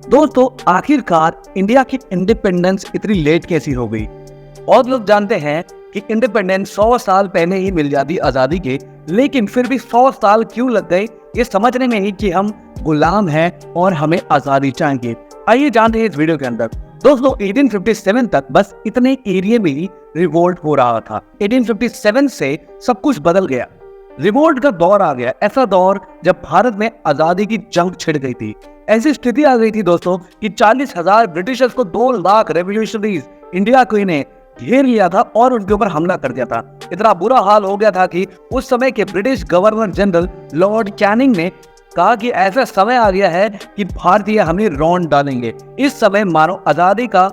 दोस्तों, आखिरकार इंडिया की इंडिपेंडेंस इतनी लेट कैसी हो गई। बहुत लोग जानते हैं कि इंडिपेंडेंस 100 साल पहले ही मिल जाती आजादी के, लेकिन फिर भी 100 साल क्यों लग गए ये समझने में ही कि हम गुलाम हैं और हमें आजादी चाहिए। आइए जानते हैं इस वीडियो के अंदर। दोस्तों, 1857 तक बस इतने एरिया में ही रिवोल्ट हो रहा था। 1857 से सब कुछ बदल गया। रिवोल्ट का दौर आ गया, ऐसा दौर जब भारत में आजादी की जंग छिड़ गई थी। ऐसी स्थिति आ गई थी दोस्तों कि 40,000 ब्रिटिशर्स को 2 लाख रेवोल्यूशनरीज इंडिया को ने घेर लिया था और उनके ऊपर हमला कर दिया था। इतना बुरा हाल हो गया था कि उस समय के British governor general Lord Canning ने कहा कि ऐसा समय आ गया है कि भारतीय हमें रौंद डालेंगे। इस समय मानो आजादी का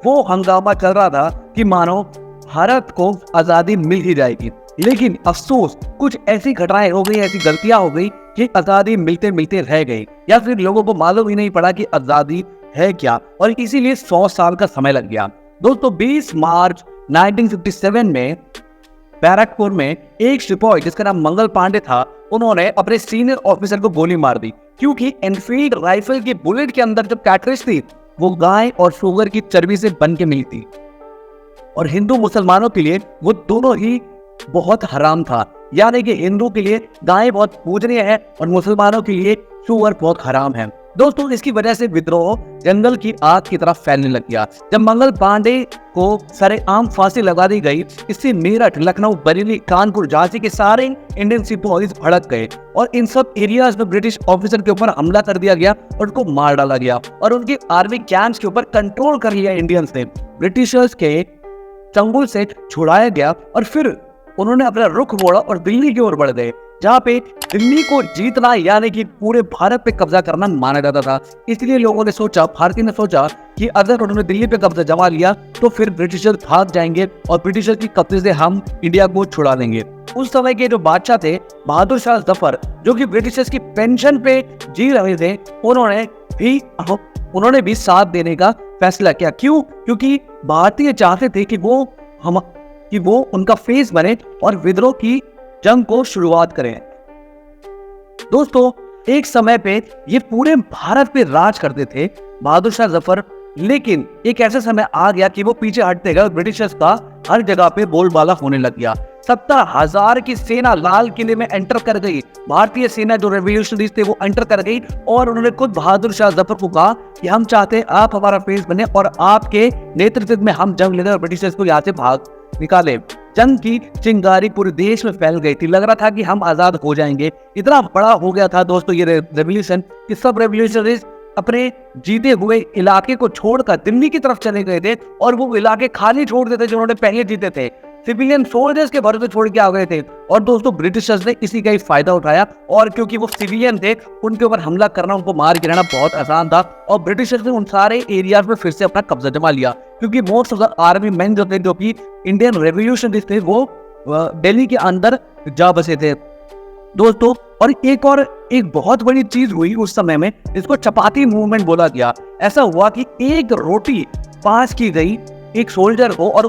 वो हंगामा चल रहा था कि मानो भारत को आजादी मिल ही जाएगी। लेकिन अफसोस, कुछ ऐसी घटनाएं हो गई, ऐसी गलतियां हो गई कि आजादी मिलते मिलते रह गई, या फिर लोगों को मालूम ही नहीं पड़ा कि आजादी है क्या, और इसीलिए 100 साल का समय लग गया। दोस्तों, 20 मार्च 1957 में बैरकपुर में एक सिपाही जिसका नाम मंगल पांडे था, उन्होंने अपने सीनियर ऑफिसर को गोली मार दी, क्योंकि एनफील्ड राइफल की बुलेट के अंदर जो कैटरेज थी वो गाय और शुगर की चर्बी से बन के मिली थी, और हिंदू मुसलमानों के लिए वो दोनों ही बहुत हराम था। यानी कि हिंदू के लिए गाय बहुत पूजनीय है और मुसलमानों के लिए शुगर बहुत हराम है। दोस्तों, इसकी वजह से विद्रोह जंगल की आग की तरफ फैलने लग गया। जब मंगल पांडे को सरेआम फांसी लगा दी गई, इससे मेरठ, लखनऊ, बरेली, कानपुर, झांसी के सारे इंडियन सिपाही भड़क गए और इन सब एरियाज में ब्रिटिश ऑफिसर के ऊपर हमला कर दिया गया और उनको मार डाला गया और उनके आर्मी कैंप्स के ऊपर कंट्रोल कर लिया इंडियंस ने। ब्रिटिशर्स के चंगुल से छुड़ाया गया और फिर उन्होंने अपना रुख मोड़ा और दिल्ली की ओर बढ़ गए, जहाँ पे दिल्ली को जीतना यानी कि पूरे भारत पे कब्जा करना माना जाता था। इसलिए लोगों ने सोचा, भारतीय ने सोचा कि अगर उन्होंने दिल्ली पे कब्जा जमा लिया तो फिर ब्रिटिशर भाग जाएंगे और ब्रिटिशर की कब्जे से हम इंडिया को छुड़ा लेंगे। उस समय के जो बादशाह थे बहादुर शाह जफर, जो कि ब्रिटिशर्स की पेंशन पे जी रहे थे, उन्होंने भी साथ देने का फैसला किया। क्यों? क्योंकि भारतीय चाहते थे कि वो उनका फेस बने और विद्रोह की जंग को शुरुआत करें। दोस्तों, एक समय पे ये पूरे भारत पे राज करते थे बहादुर शाह जफर, लेकिन एक ऐसा समय आ गया कि वो पीछे हटते गए। ब्रिटिशर्स का हर जगह पे बोलबाला होने लग गया। 70,000 की सेना लाल किले में एंटर कर गई। भारतीय सेना जो रेवोल्यूशनरीज थे वो एंटर कर गई और उन्होंने खुद बहादुर शाह जफर को कहा कि हम चाहते हैं आप हमारा फेस बने और आपके नेतृत्व में हम जंग लें और ब्रिटिशर्स को यहाँ से भाग निकाले। जंग की चिंगारी पूरे देश में फैल गई थी। लग रहा था कि हम आजाद हो जाएंगे। इतना बड़ा हो गया था दोस्तों ये रेवोल्यूशन कि सब रेवोल्यूशनरीज अपने जीते हुए इलाके को छोड़कर दिल्ली की तरफ चले गए थे और वो इलाके खाली छोड़ देते जो उन्होंने पहले जीते थे। सिविलियन सोल्जर्स के भरोसे छोड़ के आ गए थे और दोस्तों ब्रिटिशर्स ने इसी का ही फायदा उठाया, और क्योंकि वो सिविलियन थे उनके ऊपर हमला करना, उनको मार गिराना बहुत आसान था और ब्रिटिशर्स ने उन सारे एरियाज में फिर से अपना कब्जा जमा लिया, क्योंकि most of the army man जो थे, जो कि इंडियन रेवोल्यूशनरीज थे, वो दिल्ली के अंदर जा बसे थे दोस्तों। और एक बहुत बड़ी चीज हुई उस समय में, इसको चपाती मूवमेंट बोला गया। ऐसा हुआ कि एक रोटी पास की गई एक सोल्जर को और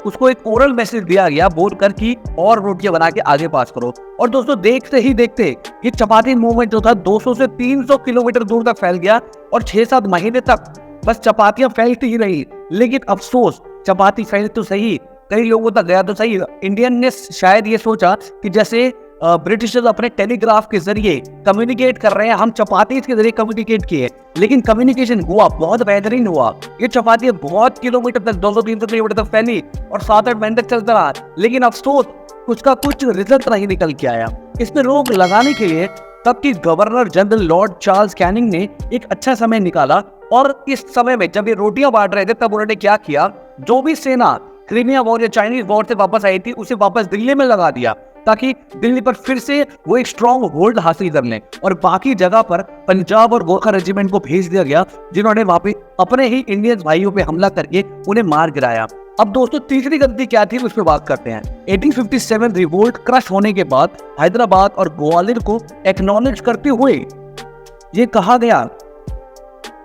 उसको एक ओरल मैसेज दिया गया बोलकर कि और रोटियां बना के आगे पास करो। और दोस्तों, देखते ही देखते ये चपाती मूवमेंट जो था 200 से 300 किलोमीटर दूर तक फैल गया और 6-7 महीने तक बस चपातियां फैलती ही रही। लेकिन अफसोस, चपाती फैली तो सही, कई लोगों तक गया तो सही। इंडियन ने शायद ये सोचा कि जैसे ब्रिटिशर्स अपने टेलीग्राफ के जरिए कम्युनिकेट कर रहे हैं, हम चपाती के जरिए कम्युनिकेट किए, लेकिन कम्युनिकेशन हुआ, बहुत बेहतरीन हुआ। ये चपाती बहुत किलोमीटर तक, 200-300 किलोमीटर तक फैली और 7-8 महीने तक चलता रहा। लेकिन अफसोस, उसका कुछ रिजल्ट नहीं निकल के आया। इसमें रोक लगाने के लिए तब की governor general Lord Charles Canning ने एक अच्छा समय निकाला, और इस समय में जब ये रोटियां बांट रहे थे तब उन्होंने क्या किया, जो भी सेना क्रीमिया वॉर या चाइनीज वॉर से वापस आई थी उसे वापस दिल्ली में लगा दिया, ताकि दिल्ली पर फिर से वो एक स्ट्रॉन्ग होल्ड हासिल कर लें। और बाकी जगह पर पंजाब और गोरखा रेजिमेंट को भेज दिया गया, जिन्होंने वहां पे अपने ही इंडियन भाइयों पे हमला करके उन्हें मार गिराया। अब दोस्तों, तीसरी गलती क्या थी उस पर बात करते हैं। 1857 रिवोल्ट क्रश होने के बाद हैदराबाद और ग्वालियर को एक्नॉलेज करते हुए ये कहा गया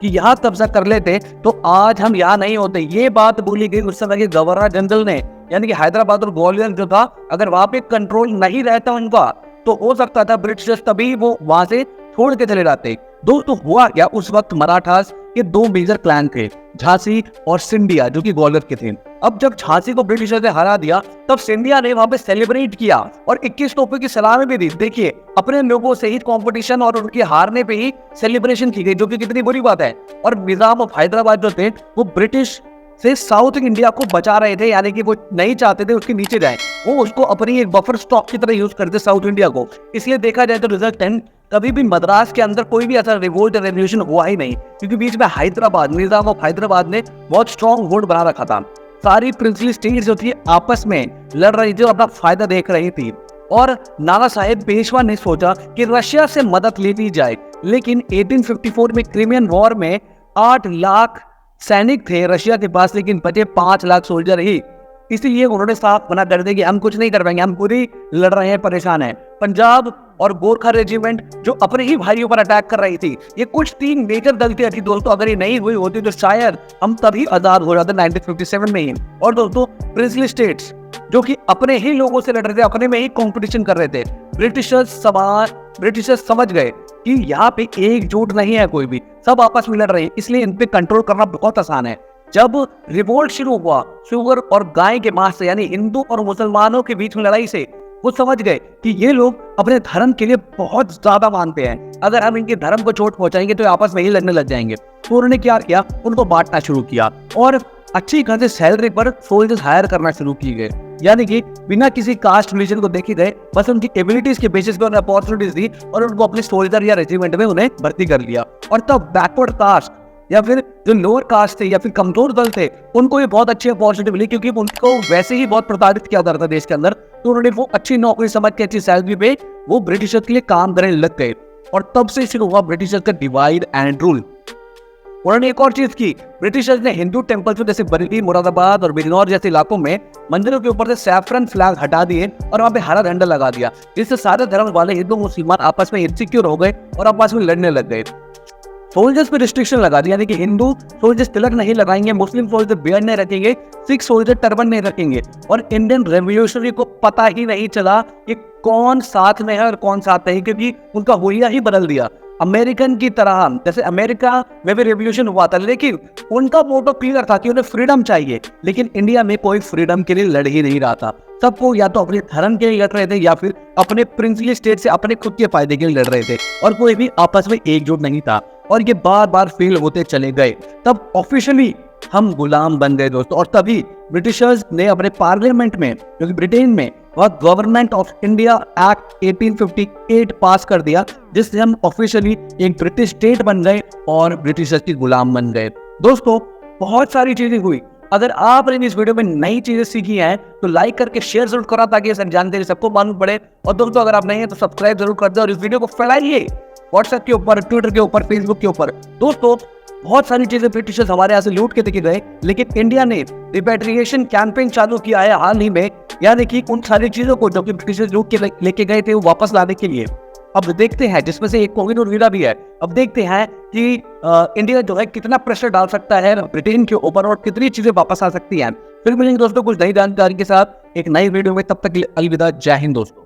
कि यहाँ कब्जा कर लेते तो आज हम यहाँ नहीं होते। ये बात बोली गई उस समय के गवर्नर जनरल ने, यानी कि हैदराबाद और ग्वालियर जो था, अगर वहां पे कंट्रोल नहीं रहता उनका तो हो सकता था ब्रिटिशर्स तभी वो वहां से छोड़ के चले जाते। दोस्तों हुआ क्या, उस वक्त मराठास के दो मेजर क्लैन थे, झांसी और सिंधिया, जो कि ग्वालियर के थे। अब जब झांसी को ब्रिटिशर्स ने हरा दिया तब सिंधिया ने वहां पे सेलिब्रेट किया और 21 तोपों की सलामी भी दी। देखिए, अपने लोगों से ही कंपटीशन और उनके हारने पे ही सेलिब्रेशन की गई, जो कि कितनी बुरी बात है। और निजाम ऑफ हैदराबाद जो थे वो ब्रिटिश से साउथ इंडिया को बचा रहे थे, यानी कि वो नहीं चाहते थे उसके नीचे जाए, वो उसको अपनी एक बफर स्टॉक की तरह यूज करते साउथ इंडिया को। इसलिए देखा जाए तो रिजल्टेंट कभी भी मद्रास के अंदर कोई भी ऐसा रिवोल्ट रेवोल्यूशन हुआ ही नहीं, क्योंकि बीच में हैदराबाद, निजाम ऑफ हैदराबाद ने बहुत स्ट्रॉन्ग होल्ड बना रखा था। सारी प्रिंसली स्टेट्स जो थी आपस में लड़ रही थी और अपना फायदा देख रही थी। और नाना साहेब पेशवा ने सोचा कि रशिया से मदद लेती जाए, लेकिन 1854 में क्रिमियन वॉर में 8 लाख सैनिक थे रशिया के पास, लेकिन बचे 5 लाख सोल्जर ही। इसीलिए उन्होंने साफ मना कर दिया कि हम कुछ नहीं कर पाएंगे, हम खुद ही लड़ रहे हैं, परेशान हैं। पंजाब और गोरखा रेजिमेंट जो अपने ही भाइयों पर अटैक कर रही थी, ये कुछ 3 मेजर गलतियां थी दोस्तों। अगर ये नहीं हुई होती तो शायद हम तभी आजाद हो जाते 1957 में ही। और दोस्तों प्रिंसली स्टेट्स जो कि अपने ही लोगों से लड़ रहे थे, अपने में ही कंपटीशन कर रहे थे, ब्रिटिशर्स समझ गए कि यहाँ पे एकजुट नहीं है कोई भी, सब आपस में लड़ रहे हैं, इसलिए इन पे कंट्रोल करना बहुत आसान है। जब रिवोल्ट शुरू हुआ शुगर और गाय के मांस से, यानी हिंदू और मुसलमानों के बीच में लड़ाई से, वो समझ गए कि ये लोग अपने धर्म के लिए बहुत ज्यादा मानते हैं, अगर हम इनके धर्म को चोट पहुंचाएंगे तो आपस में ही लड़ने लग जाएंगे। तो उन्होंने क्या किया, उनको बांटना शुरू किया और अच्छी खासी सैलरी पर सोल्जर्स हायर करना शुरू किए गए, यानी कि बिना किसी कास्ट रिलीजन को देखे गए, बस उनकी एबिलिटीज के बेसिस पे उन्हें अपॉर्चुनिटीज दी और उनको अपने सोल्जर या रेजिमेंट में उन्हें भर्ती कर लिया। और तब बैकवर्ड कास्ट या फिर जो लोअर कास्ट थे या फिर कमजोर दल थे, उनको भी बहुत अच्छी अपॉर्चुनिटी मिली, क्योंकि उनको वैसे ही बहुत प्रताड़ित किया जाता था देश के अंदर। तो उन्होंने वो अच्छी नौकरी समझ के अच्छी सैलरी पे वो ब्रिटिशर्स के लिए काम करने लग गए। और तब से शुरू हुआ ब्रिटिशर्स का डिवाइड एंड रूल। उन्होंने एक और चीज की, ब्रिटिशर्स ने हिंदू टेम्पल्स जैसे बरेली, मुरादाबाद और बिजनौर जैसे इलाकों में मंदिरों के ऊपर से सैफरन फ्लैग हटा दिए और वहां पे हरा झंडा लगा दिया, जिससे सारे धर्म वाले हिंदू मुसलमान आपस में इनसिक्योर हो गए और आपस में लड़ने लग गए। सोल्जर्स पे रिस्ट्रिक्शन लगा दी, यानी कि हिंदू सोल्जर्स तिलक नहीं लगाएंगे, मुस्लिम सोल्जर बियर्ड नहीं रखेंगे, सिख सोल्जर टर्बन नहीं रखेंगे। और इंडियन रेवोल्यूशनरी को पता ही नहीं चला कि कौन साथ में है और कौन साथ नहीं, क्योंकि उनका हुलिया ही बदल दिया। अमेरिकन की तरह, जैसे अमेरिका में भी रेवोल्यूशन हुआ था, लेकिन उनका मोटो क्लियर था कि उन्हें फ्रीडम चाहिए, लेकिन इंडिया में कोई फ्रीडम के लिए लड़ ही नहीं रहा था। सबको या तो अपने धर्म के लिए लड़ रहे थे या फिर अपने प्रिंसली स्टेट से अपने खुद के फायदे के लिए लड़ रहे थे, और कोई भी आपस में एकजुट नहीं था। और ये बार बार फेल होते चले गए। तब ऑफिशियली हम गुलाम बन गए दोस्तों, और तभी ब्रिटिशर्स ने अपने पार्लियामेंट में, जो कि ब्रिटेन में, वह गवर्नमेंट ऑफ इंडिया एक्ट 1858 पास कर दिया, जिससे हम ऑफिशियली एक ब्रिटिश स्टेट बन गए और ब्रिटिशर्स की गुलाम बन गए। दोस्तों बहुत सारी चीजें हुई। अगर आपने इस वीडियो में नई चीजें सीखी हैं तो लाइक करके शेयर जरूर करा, ताकि ये जानकारी सबको मालूम पड़े। और दोस्तों अगर आप नहीं है तो सब्सक्राइब जरूर कर दे और इस वीडियो को फैलाइए व्हाट्सएप के ऊपर, ट्विटर के ऊपर, फेसबुक के ऊपर। दोस्तों बहुत सारी चीजें ब्रिटिशर्स हमारे यहाँ से लूट के लेके गए, लेकिन इंडिया ने रिपैट्रिएशन कैंपेन चालू किया है हाल ही में, यानी कि उन सारी चीजों को जो कि ब्रिटिशर्स लूट के लेके गए थे वो वापस लाने के लिए। अब देखते हैं, जिसमें से एक कोहिनूर हीरा भी है। अब देखते हैं कि इंडिया जो है कितना प्रेशर डाल सकता है ब्रिटेन के ऊपर और कितनी चीजें वापस आ सकती हैं। फिर मिलेंगे दोस्तों कुछ नई जानकारी के साथ एक नई वीडियो में, तब तक अलविदा, जय हिंद दोस्तों।